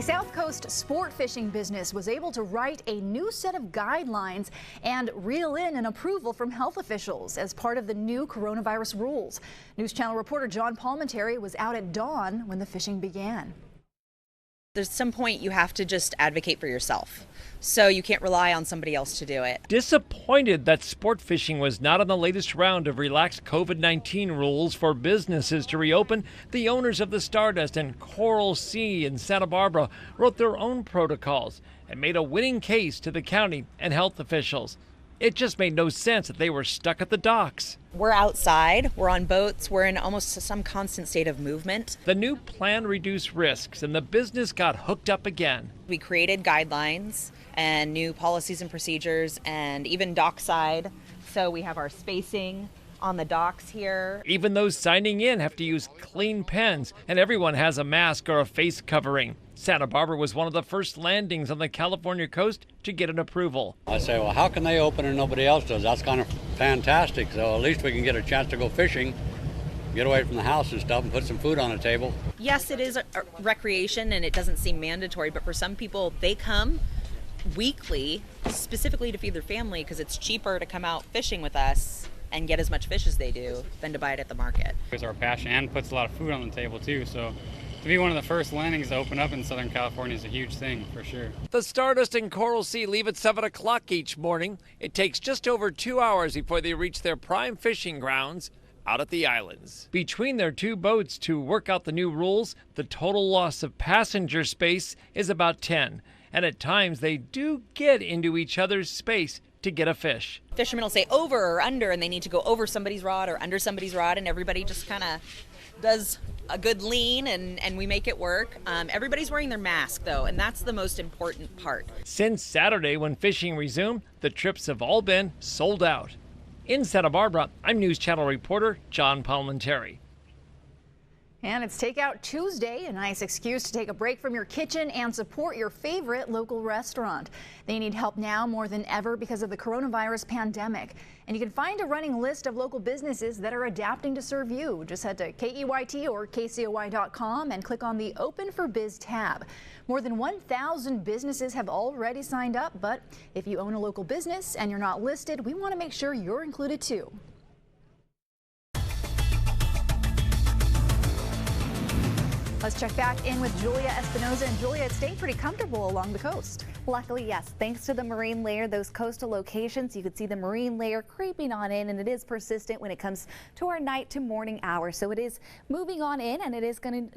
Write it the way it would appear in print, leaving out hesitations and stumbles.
South Coast sport fishing business was able to write a new set of guidelines and reel in an approval from health officials as part of the new coronavirus rules. News Channel reporter John Palmentary was out at dawn when the fishing began. There's some point you have to just advocate for yourself, so you can't rely on somebody else to do it. Disappointed that sport fishing was not on the latest round of relaxed COVID-19 rules for businesses to reopen, the owners of the Stardust and Coral Sea in Santa Barbara wrote their own protocols and made a winning case to the county and health officials. It just made no sense that they were stuck at the docks. We're outside, we're on boats, we're in almost some constant state of movement. The new plan reduced risks and the business got hooked up again. We created guidelines and new policies and procedures and even dockside. So we have our spacing on the docks here. Even those signing in have to use clean pens and everyone has a mask or a face covering. Santa Barbara was one of the first landings on the California coast to get an approval. I say, well, how can they open and nobody else does? That's kind of fantastic. So at least we can get a chance to go fishing, get away from the house and stuff, and put some food on the table. Yes, it is a recreation and it doesn't seem mandatory, but for some people, they come weekly specifically to feed their family because it's cheaper to come out fishing with us and get as much fish as they do than to buy it at the market. It's our passion and puts a lot of food on the table too, so to be one of the first landings to open up in Southern California is a huge thing, for sure. The Stardust and Coral Sea leave at 7 o'clock each morning. It takes just over 2 hours before they reach their prime fishing grounds out at the islands. Between their two boats to work out the new rules, the total loss of passenger space is about 10. And at times they do get into each other's space to get a fish. Fishermen will say over or under, and they need to go over somebody's rod or under somebody's rod, and everybody just kind of does a good lean and we make it work. Everybody's wearing their mask though, and that's the most important part. Since Saturday when fishing resumed, the trips have all been sold out. In Santa Barbara, I'm News Channel reporter John Palmentary. And it's Takeout Tuesday, a nice excuse to take a break from your kitchen and support your favorite local restaurant. They need help now more than ever because of the coronavirus pandemic. And you can find a running list of local businesses that are adapting to serve you. Just head to KEYT or KCOY.com and click on the Open for Biz tab. More than 1,000 businesses have already signed up, but if you own a local business and you're not listed, we want to make sure you're included too. Let's check back in with Julia Espinoza. And Julia, it stayed pretty comfortable along the coast. Luckily, yes. Thanks to the marine layer, those coastal locations, you could see the marine layer creeping on in, and it is persistent when it comes to our night to morning hours. So it is moving on in, and it is going to